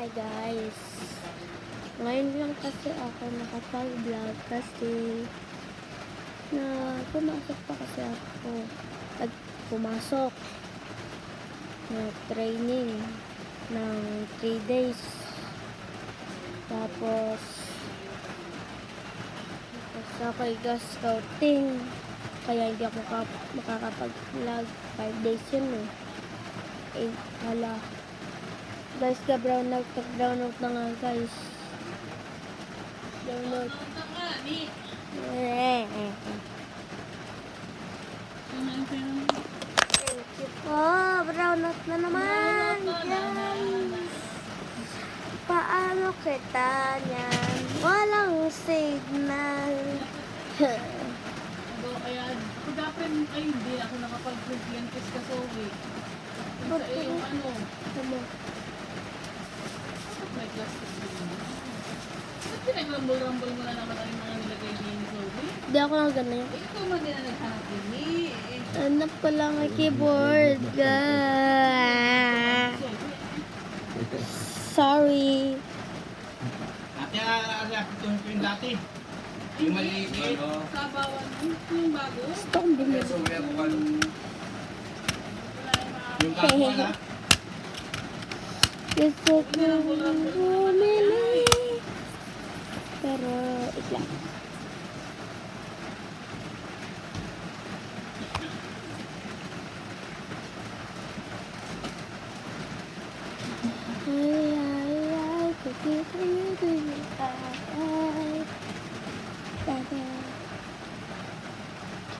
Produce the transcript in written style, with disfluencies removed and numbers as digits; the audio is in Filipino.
Hi guys, ngayon lang kasi ako nakapag-vlog kasi pumasok pa kasi ako at pumasok na training ng 3 days. Tapos ako'y scouting kaya hindi ako makakapag-vlog. 5 days yun hala guys, brown out na nga guys. Brown out. Oh, brown out na naman guys. Paano kita niyan? Walang signal. Kaya ako dapat ay hindi ako nakapag-present sa Soviet. Sa iyong may class kasi yun. Ba't pinag-rumble-rumble mo na naman ang mga nilagay niya ni Soviet? Di ako lang ganun. Ikaw man din na naghanap din Hanap ko lang ang keyboard. Sorry. Ate, ito yung dati. Yung maliit. Kabawan mo, yung bago. Gusto kong bumili. Yung kakuha na. Gusto kong bumili. Pero, ikla. Ay, kukita yun ay.